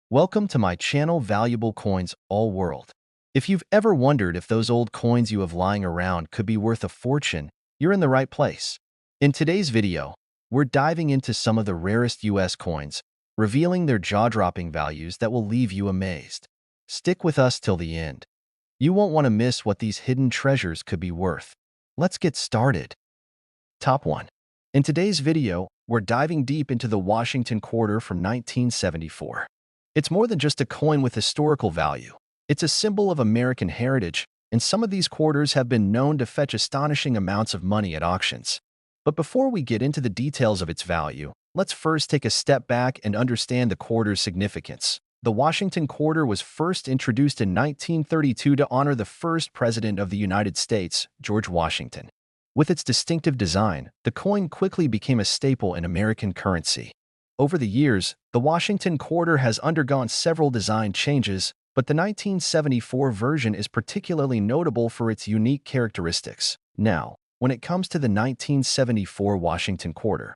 Welcome to my channel Valuable Coins All World. If you've ever wondered if those old coins you have lying around could be worth a fortune, you're in the right place. In today's video, we're diving into some of the rarest US coins, revealing their jaw-dropping values that will leave you amazed. Stick with us till the end. You won't want to miss what these hidden treasures could be worth. Let's get started. Top 1. In today's video, we're diving deep into the Washington Quarter from 1974. It's more than just a coin with historical value. It's a symbol of American heritage, and some of these quarters have been known to fetch astonishing amounts of money at auctions. But before we get into the details of its value, let's first take a step back and understand the quarter's significance. The Washington Quarter was first introduced in 1932 to honor the first president of the United States, George Washington. With its distinctive design, the coin quickly became a staple in American currency. Over the years, the Washington Quarter has undergone several design changes, but the 1974 version is particularly notable for its unique characteristics. Now, when it comes to the 1974 Washington Quarter,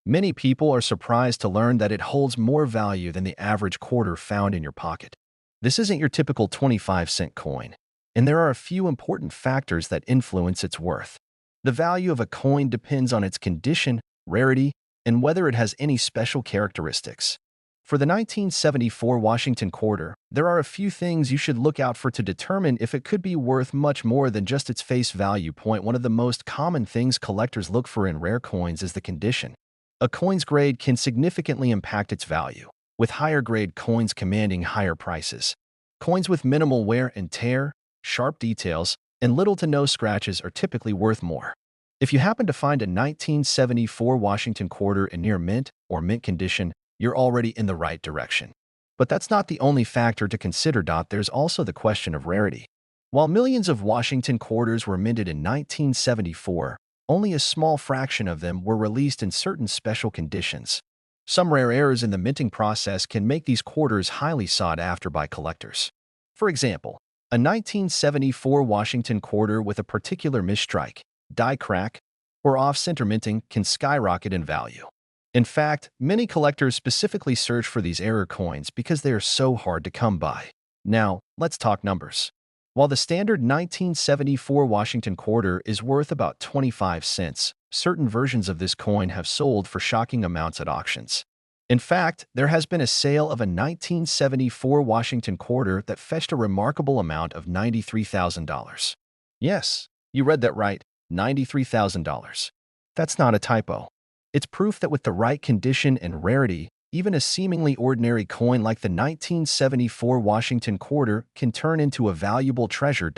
many people are surprised to learn that it holds more value than the average quarter found in your pocket. This isn't your typical 25-cent coin, and there are a few important factors that influence its worth. The value of a coin depends on its condition, rarity, and whether it has any special characteristics. For the 1974 Washington Quarter, there are a few things you should look out for to determine if it could be worth much more than just its face value. Point: one of the most common things collectors look for in rare coins is the condition. A coin's grade can significantly impact its value, with higher grade coins commanding higher prices. Coins with minimal wear and tear, sharp details, and little to no scratches are typically worth more. If you happen to find a 1974 Washington Quarter in near mint or mint condition, you're already in the right direction. But that's not the only factor to consider. There's also the question of rarity. While millions of Washington Quarters were minted in 1974, only a small fraction of them were released in certain special conditions. Some rare errors in the minting process can make these quarters highly sought after by collectors. For example, a 1974 Washington Quarter with a particular misstrike, die crack, or off-center minting can skyrocket in value. In fact, many collectors specifically search for these error coins because they are so hard to come by. Now, let's talk numbers. While the standard 1974 Washington Quarter is worth about 25 cents, certain versions of this coin have sold for shocking amounts at auctions. In fact, there has been a sale of a 1974 Washington Quarter that fetched a remarkable amount of $93,000. Yes, you read that right. $93,000. That's not a typo. It's proof that with the right condition and rarity, even a seemingly ordinary coin like the 1974 Washington Quarter can turn into a valuable treasure.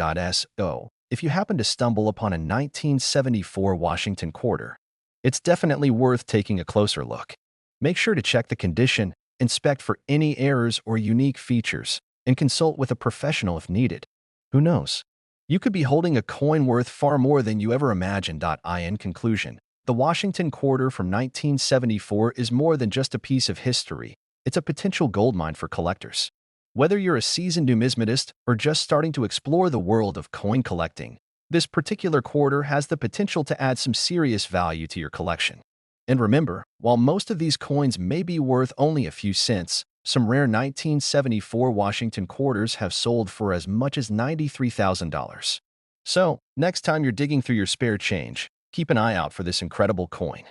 So, if you happen to stumble upon a 1974 Washington Quarter, it's definitely worth taking a closer look. Make sure to check the condition, inspect for any errors or unique features, and consult with a professional if needed. Who knows? You could be holding a coin worth far more than you ever imagined. In conclusion, the Washington Quarter from 1974 is more than just a piece of history. It's a potential goldmine for collectors. Whether you're a seasoned numismatist or just starting to explore the world of coin collecting, this particular quarter has the potential to add some serious value to your collection. And remember, while most of these coins may be worth only a few cents, some rare 1974 Washington Quarters have sold for as much as $93,000. So, next time you're digging through your spare change, keep an eye out for this incredible coin.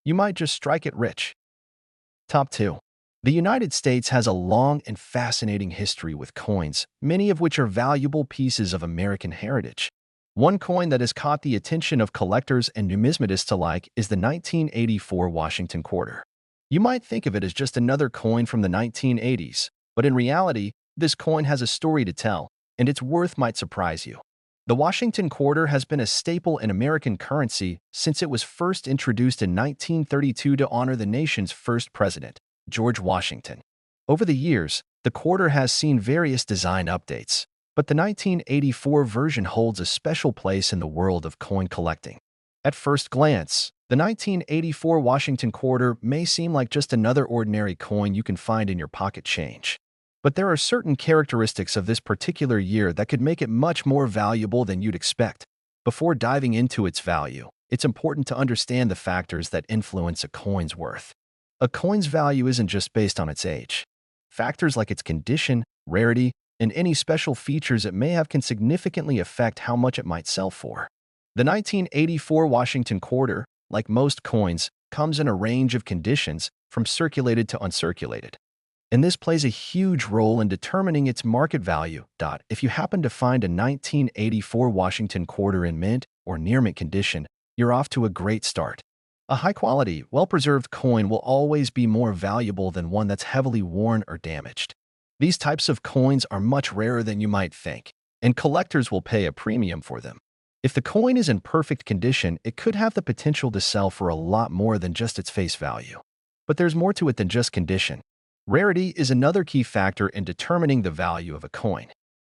You might just strike it rich. Top 2. The United States has a long and fascinating history with coins, many of which are valuable pieces of American heritage. One coin that has caught the attention of collectors and numismatists alike is the 1984 Washington Quarter. You might think of it as just another coin from the 1980s, but in reality, this coin has a story to tell, and its worth might surprise you. The Washington Quarter has been a staple in American currency since it was first introduced in 1932 to honor the nation's first president, George Washington. Over the years, the quarter has seen various design updates, but the 1984 version holds a special place in the world of coin collecting. At first glance, the 1984 Washington Quarter may seem like just another ordinary coin you can find in your pocket change. But there are certain characteristics of this particular year that could make it much more valuable than you'd expect. Before diving into its value, it's important to understand the factors that influence a coin's worth. A coin's value isn't just based on its age. Factors like its condition, rarity, and any special features it may have can significantly affect how much it might sell for. The 1984 Washington quarter, like most coins, comes in a range of conditions from circulated to uncirculated. And this plays a huge role in determining its market value. If you happen to find a 1984 Washington quarter in mint or near mint condition, you're off to a great start. A high-quality, well-preserved coin will always be more valuable than one that's heavily worn or damaged. These types of coins are much rarer than you might think, and collectors will pay a premium for them. If the coin is in perfect condition, it could have the potential to sell for a lot more than just its face value. But there's more to it than just condition. Rarity is another key factor in determining the value of a coin.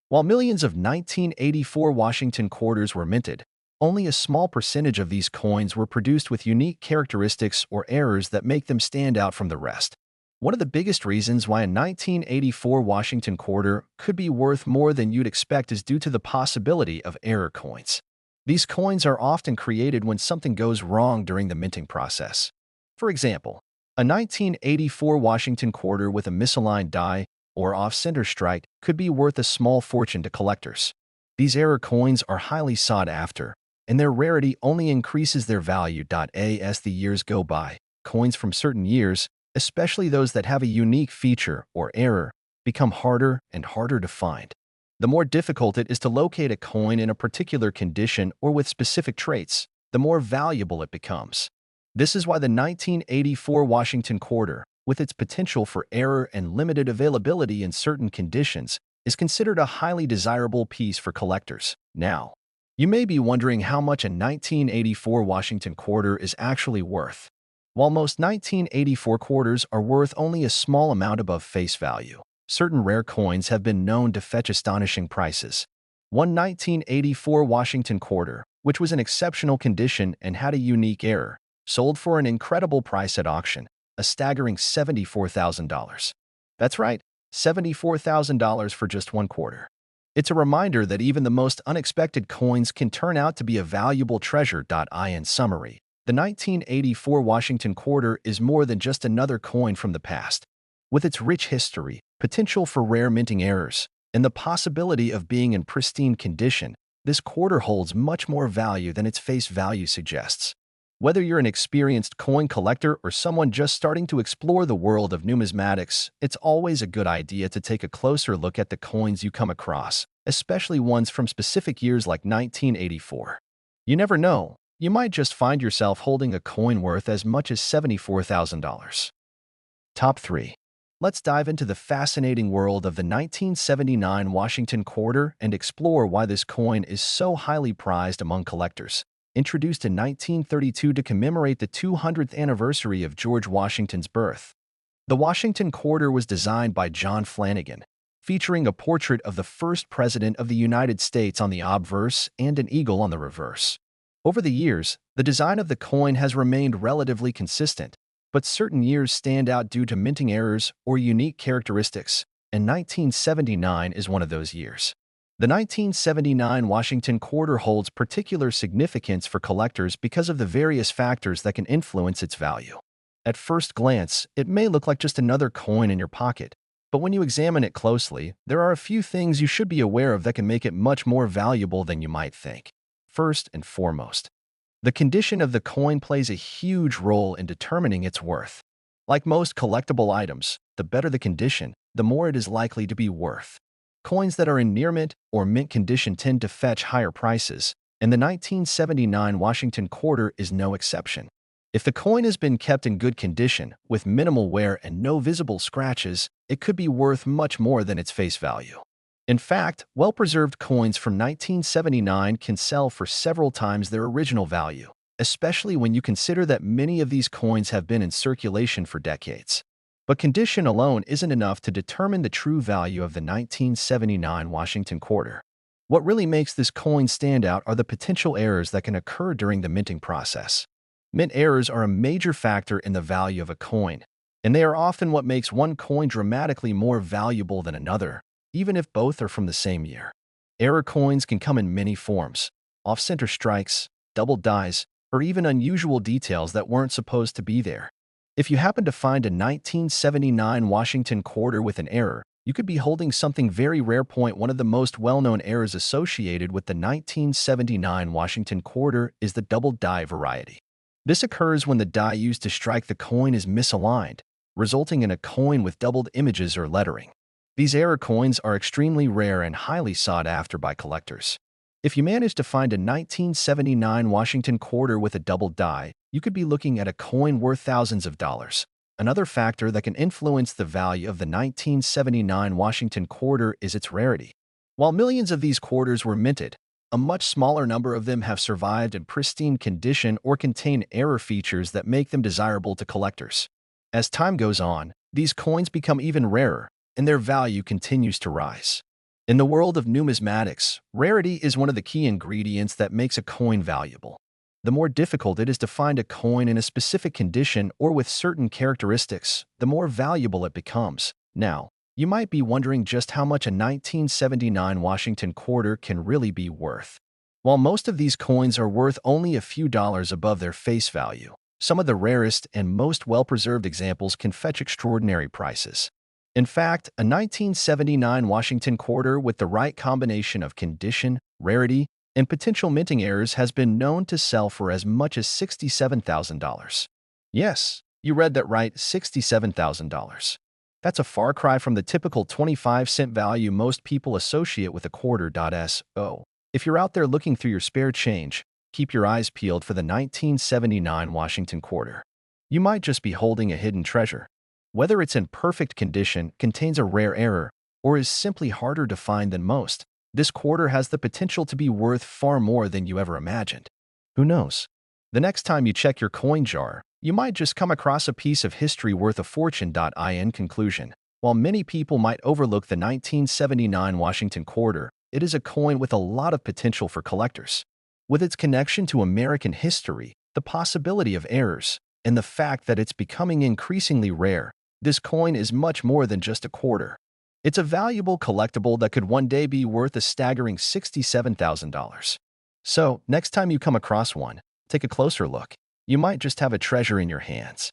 While millions of 1984 Washington quarters were minted, only a small percentage of these coins were produced with unique characteristics or errors that make them stand out from the rest. One of the biggest reasons why a 1984 Washington quarter could be worth more than you'd expect is due to the possibility of error coins. These coins are often created when something goes wrong during the minting process. For example, a 1984 Washington quarter with a misaligned die or off-center strike could be worth a small fortune to collectors. These error coins are highly sought after, and their rarity only increases their value. As the years go by, coins from certain years, especially those that have a unique feature or error, become harder and harder to find. The more difficult it is to locate a coin in a particular condition or with specific traits, the more valuable it becomes. This is why the 1984 Washington quarter, with its potential for error and limited availability in certain conditions, is considered a highly desirable piece for collectors. Now, you may be wondering how much a 1984 Washington quarter is actually worth. While most 1984 quarters are worth only a small amount above face value, certain rare coins have been known to fetch astonishing prices. One 1984 Washington quarter, which was in exceptional condition and had a unique error, sold for an incredible price at auction, a staggering $74,000. That's right, $74,000 for just one quarter. It's a reminder that even the most unexpected coins can turn out to be a valuable treasure. In summary, the 1984 Washington quarter is more than just another coin from the past. With its rich history, potential for rare minting errors, and the possibility of being in pristine condition, this quarter holds much more value than its face value suggests. Whether you're an experienced coin collector or someone just starting to explore the world of numismatics, it's always a good idea to take a closer look at the coins you come across, especially ones from specific years like 1984. You never know, you might just find yourself holding a coin worth as much as $74,000. Top 3. Let's dive into the fascinating world of the 1979 Washington quarter and explore why this coin is so highly prized among collectors. Introduced in 1932 to commemorate the 200th anniversary of George Washington's birth. The Washington quarter was designed by John Flanagan, featuring a portrait of the first president of the United States on the obverse and an eagle on the reverse. Over the years, the design of the coin has remained relatively consistent, but certain years stand out due to minting errors or unique characteristics, and 1979 is one of those years. The 1979 Washington quarter holds particular significance for collectors because of the various factors that can influence its value. At first glance, it may look like just another coin in your pocket, but when you examine it closely, there are a few things you should be aware of that can make it much more valuable than you might think. First and foremost, the condition of the coin plays a huge role in determining its worth. Like most collectible items, the better the condition, the more it is likely to be worth. Coins that are in near mint or mint condition tend to fetch higher prices, and the 1979 Washington quarter is no exception. If the coin has been kept in good condition, with minimal wear and no visible scratches, it could be worth much more than its face value. In fact, well-preserved coins from 1979 can sell for several times their original value, especially when you consider that many of these coins have been in circulation for decades. But condition alone isn't enough to determine the true value of the 1979 Washington quarter. What really makes this coin stand out are the potential errors that can occur during the minting process. Mint errors are a major factor in the value of a coin, and they are often what makes one coin dramatically more valuable than another, even if both are from the same year. Error coins can come in many forms: off-center strikes, double dies, or even unusual details that weren't supposed to be there. If you happen to find a 1979 Washington quarter with an error, you could be holding something very rare. One of the most well-known errors associated with the 1979 Washington quarter is the double die variety. This occurs when the die used to strike the coin is misaligned, resulting in a coin with doubled images or lettering. These error coins are extremely rare and highly sought after by collectors. If you manage to find a 1979 Washington quarter with a double die, you could be looking at a coin worth thousands of dollars. Another factor that can influence the value of the 1979 Washington quarter is its rarity. While millions of these quarters were minted, a much smaller number of them have survived in pristine condition or contain error features that make them desirable to collectors. As time goes on, these coins become even rarer, and their value continues to rise. In the world of numismatics, rarity is one of the key ingredients that makes a coin valuable. The more difficult it is to find a coin in a specific condition or with certain characteristics, the more valuable it becomes. Now, you might be wondering just how much a 1979 Washington quarter can really be worth. While most of these coins are worth only a few dollars above their face value, some of the rarest and most well-preserved examples can fetch extraordinary prices. In fact, a 1979 Washington quarter with the right combination of condition, rarity, and potential minting errors has been known to sell for as much as $67,000. Yes, you read that right, $67,000. That's a far cry from the typical 25-cent value most people associate with a quarter. So, if you're out there looking through your spare change, keep your eyes peeled for the 1979 Washington quarter. You might just be holding a hidden treasure. Whether it's in perfect condition, contains a rare error, or is simply harder to find than most, this quarter has the potential to be worth far more than you ever imagined. Who knows? The next time you check your coin jar, you might just come across a piece of history worth a fortune. In conclusion, while many people might overlook the 1979 Washington quarter, it is a coin with a lot of potential for collectors. With its connection to American history, the possibility of errors, and the fact that it's becoming increasingly rare, this coin is much more than just a quarter. It's a valuable collectible that could one day be worth a staggering $67,000. So, next time you come across one, take a closer look. You might just have a treasure in your hands.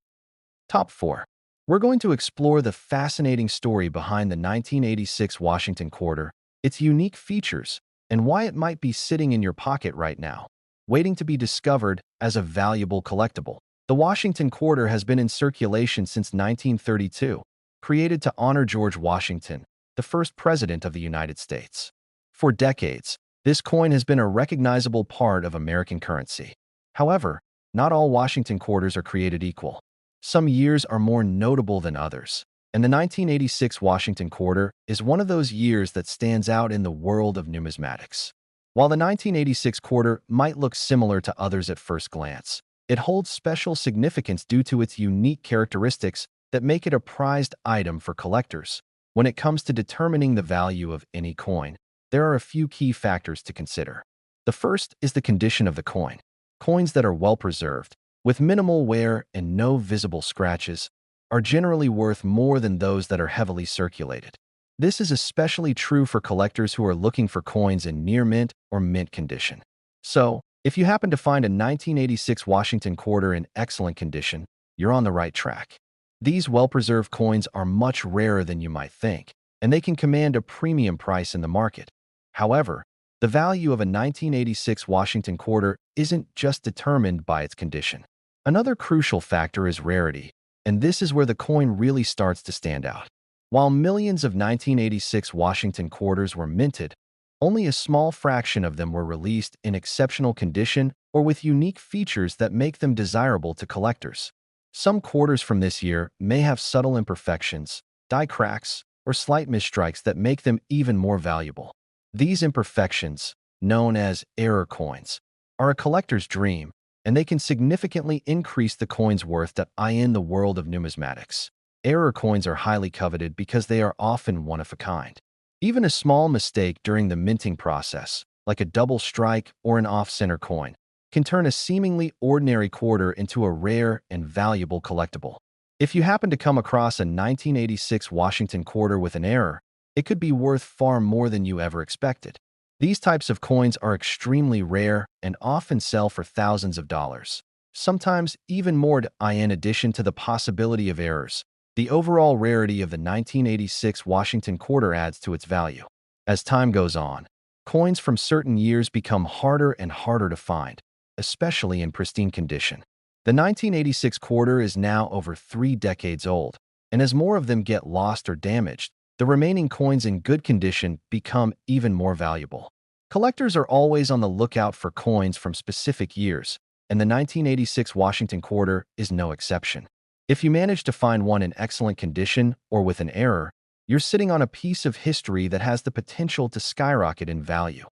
Top 4. We're going to explore the fascinating story behind the 1986 Washington quarter, its unique features, and why it might be sitting in your pocket right now, waiting to be discovered as a valuable collectible. The Washington quarter has been in circulation since 1932, created to honor George Washington, the first president of the United States. For decades, this coin has been a recognizable part of American currency. However, not all Washington quarters are created equal. Some years are more notable than others, and the 1986 Washington quarter is one of those years that stands out in the world of numismatics. While the 1986 quarter might look similar to others at first glance, it holds special significance due to its unique characteristics that make it a prized item for collectors. When it comes to determining the value of any coin, there are a few key factors to consider. The first is the condition of the coin. Coins that are well preserved, with minimal wear and no visible scratches, are generally worth more than those that are heavily circulated. This is especially true for collectors who are looking for coins in near mint or mint condition. So, if you happen to find a 1986 Washington quarter in excellent condition, you're on the right track. These well-preserved coins are much rarer than you might think, and they can command a premium price in the market. However, the value of a 1986 Washington quarter isn't just determined by its condition. Another crucial factor is rarity, and this is where the coin really starts to stand out. While millions of 1986 Washington quarters were minted, only a small fraction of them were released in exceptional condition or with unique features that make them desirable to collectors. Some quarters from this year may have subtle imperfections, die cracks, or slight misstrikes that make them even more valuable. These imperfections, known as error coins, are a collector's dream, and they can significantly increase the coin's worth. In the world of numismatics, error coins are highly coveted because they are often one of a kind. Even a small mistake during the minting process, like a double strike or an off-center coin, can turn a seemingly ordinary quarter into a rare and valuable collectible. If you happen to come across a 1986 Washington quarter with an error, it could be worth far more than you ever expected. These types of coins are extremely rare and often sell for thousands of dollars. sometimes even more. In addition to the possibility of errors, the overall rarity of the 1986 Washington quarter adds to its value. As time goes on, coins from certain years become harder and harder to find, especially in pristine condition. The 1986 quarter is now over 3 decades old, and as more of them get lost or damaged, the remaining coins in good condition become even more valuable. Collectors are always on the lookout for coins from specific years, and the 1986 Washington quarter is no exception. If you manage to find one in excellent condition or with an error, you're sitting on a piece of history that has the potential to skyrocket in value.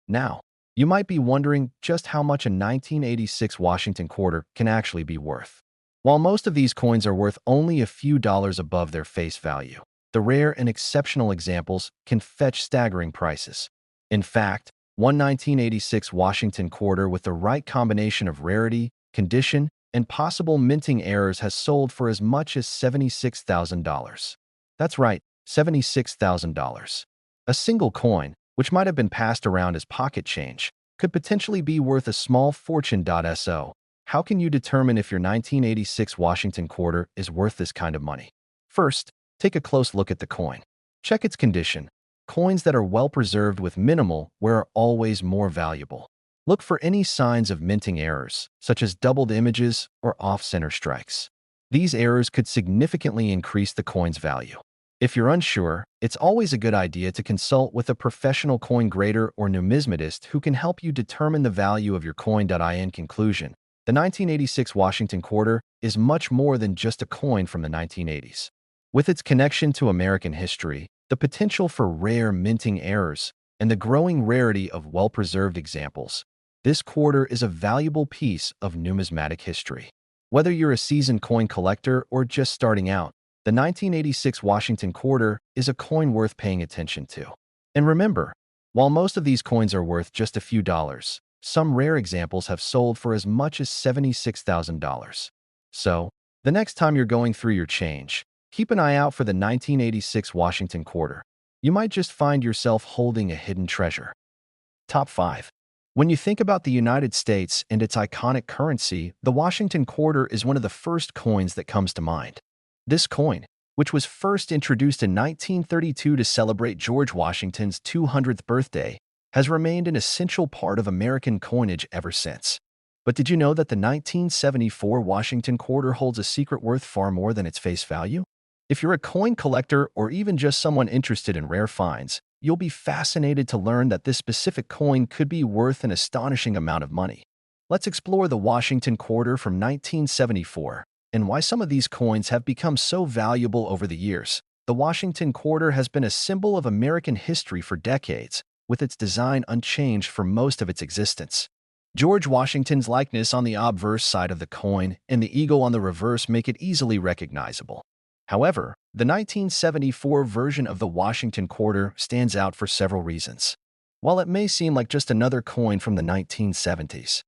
Now, you might be wondering just how much a 1986 Washington quarter can actually be worth. While most of these coins are worth only a few dollars above their face value, the rare and exceptional examples can fetch staggering prices. In fact, one 1986 Washington quarter with the right combination of rarity, condition, and possible minting errors has sold for as much as $76,000. That's right, $76,000. A single coin, which might have been passed around as pocket change, could potentially be worth a small fortune. So, how can you determine if your 1986 Washington quarter is worth this kind of money? First, take a close look at the coin. Check its condition. Coins that are well preserved with minimal wear are always more valuable. Look for any signs of minting errors, such as doubled images or off-center strikes. These errors could significantly increase the coin's value. If you're unsure, it's always a good idea to consult with a professional coin grader or numismatist who can help you determine the value of your coin. In conclusion, the 1986 Washington quarter is much more than just a coin from the 1980s. With its connection to American history, the potential for rare minting errors, and the growing rarity of well-preserved examples, this quarter is a valuable piece of numismatic history. Whether you're a seasoned coin collector or just starting out, the 1986 Washington quarter is a coin worth paying attention to. And remember, while most of these coins are worth just a few dollars, some rare examples have sold for as much as $76,000. So, the next time you're going through your change, keep an eye out for the 1986 Washington quarter. You might just find yourself holding a hidden treasure. Top 5. When you think about the United States and its iconic currency, the Washington quarter is one of the first coins that comes to mind. This coin, which was first introduced in 1932 to celebrate George Washington's 200th birthday, has remained an essential part of American coinage ever since. But did you know that the 1974 Washington quarter holds a secret worth far more than its face value? If you're a coin collector or even just someone interested in rare finds, you'll be fascinated to learn that this specific coin could be worth an astonishing amount of money. Let's explore the Washington quarter from 1974 and why some of these coins have become so valuable over the years. The Washington quarter has been a symbol of American history for decades, with its design unchanged for most of its existence. George Washington's likeness on the obverse side of the coin and the eagle on the reverse make it easily recognizable. However, the 1974 version of the Washington quarter stands out for several reasons. While it may seem like just another coin from the 1970s,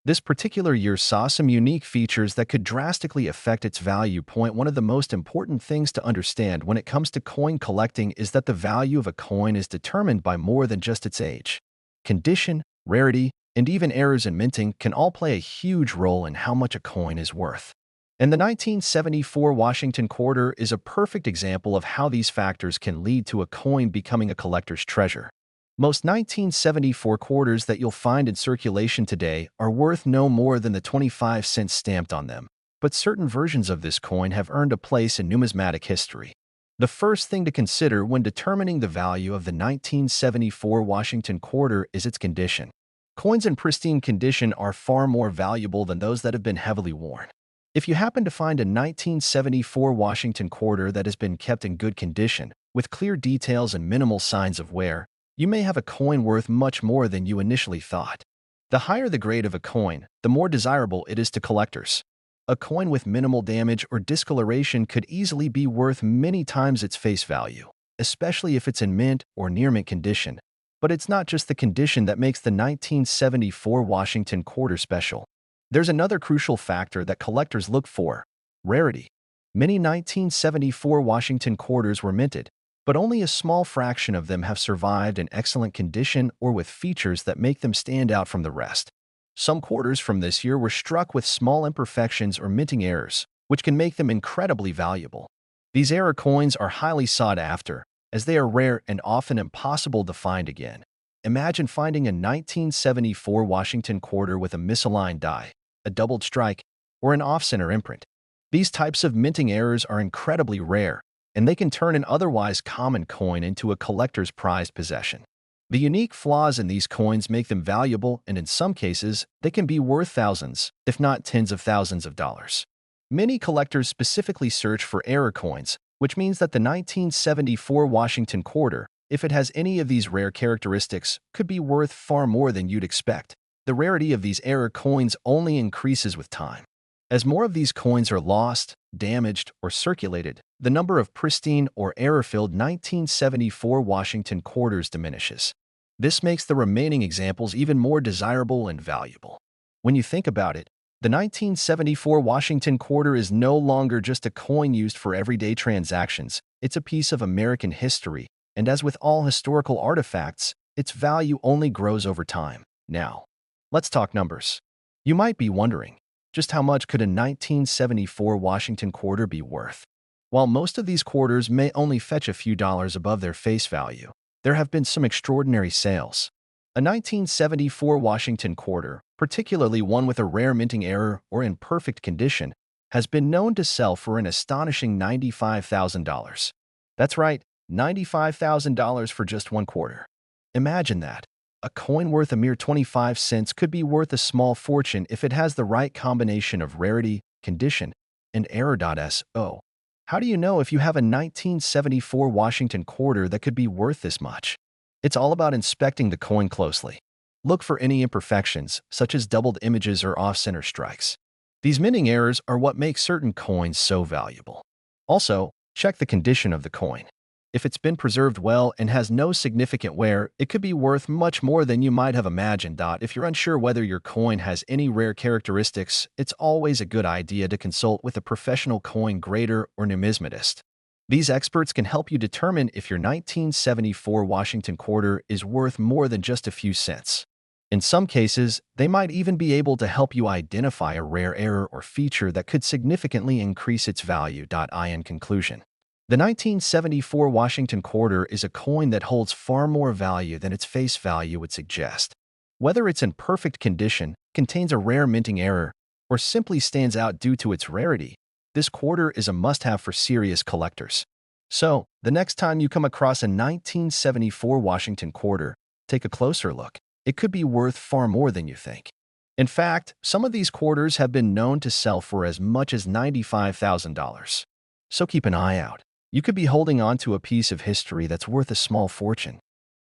this particular year saw some unique features that could drastically affect its value. One of the most important things to understand when it comes to coin collecting is that the value of a coin is determined by more than just its age. Condition, rarity, and even errors in minting can all play a huge role in how much a coin is worth. And the 1974 Washington quarter is a perfect example of how these factors can lead to a coin becoming a collector's treasure. Most 1974 quarters that you'll find in circulation today are worth no more than the 25 cents stamped on them, but certain versions of this coin have earned a place in numismatic history. The first thing to consider when determining the value of the 1974 Washington quarter is its condition. Coins in pristine condition are far more valuable than those that have been heavily worn. If you happen to find a 1974 Washington quarter that has been kept in good condition, with clear details and minimal signs of wear, you may have a coin worth much more than you initially thought. The higher the grade of a coin, the more desirable it is to collectors. A coin with minimal damage or discoloration could easily be worth many times its face value, especially if it's in mint or near mint condition. But it's not just the condition that makes the 1974 Washington quarter special. There's another crucial factor that collectors look for: rarity. Many 1974 Washington quarters were minted, but only a small fraction of them have survived in excellent condition or with features that make them stand out from the rest. Some quarters from this year were struck with small imperfections or minting errors, which can make them incredibly valuable. These error coins are highly sought after, as they are rare and often impossible to find again. Imagine finding a 1974 Washington quarter with a misaligned die, a doubled strike, or an off-center imprint. These types of minting errors are incredibly rare, and they can turn an otherwise common coin into a collector's prized possession. The unique flaws in these coins make them valuable, and in some cases, they can be worth thousands, if not tens of thousands of dollars. Many collectors specifically search for error coins, which means that the 1974 Washington quarter, if it has any of these rare characteristics, could be worth far more than you'd expect. The rarity of these error coins only increases with time. As more of these coins are lost, damaged, or circulated, the number of pristine or error-filled 1974 Washington quarters diminishes. This makes the remaining examples even more desirable and valuable. When you think about it, the 1974 Washington quarter is no longer just a coin used for everyday transactions. It's a piece of American history, and as with all historical artifacts, its value only grows over time. Now, let's talk numbers. You might be wondering, just how much could a 1974 Washington quarter be worth? While most of these quarters may only fetch a few dollars above their face value, there have been some extraordinary sales. A 1974 Washington quarter, particularly one with a rare minting error or in perfect condition, has been known to sell for an astonishing $95,000. That's right, $95,000 for just one quarter. Imagine that. A coin worth a mere 25 cents could be worth a small fortune if it has the right combination of rarity, condition, and error.so. How do you know if you have a 1974 Washington quarter that could be worth this much? It's all about inspecting the coin closely. Look for any imperfections, such as doubled images or off-center strikes. These minting errors are what make certain coins so valuable. Also, check the condition of the coin. If it's been preserved well and has no significant wear, it could be worth much more than you might have imagined. If you're unsure whether your coin has any rare characteristics, it's always a good idea to consult with a professional coin grader or numismatist. These experts can help you determine if your 1974 Washington quarter is worth more than just a few cents. In some cases, they might even be able to help you identify a rare error or feature that could significantly increase its value. In conclusion, the 1974 Washington quarter is a coin that holds far more value than its face value would suggest. Whether it's in perfect condition, contains a rare minting error, or simply stands out due to its rarity, this quarter is a must-have for serious collectors. So, the next time you come across a 1974 Washington quarter, take a closer look. It could be worth far more than you think. In fact, some of these quarters have been known to sell for as much as $95,000. So keep an eye out. You could be holding on to a piece of history that's worth a small fortune.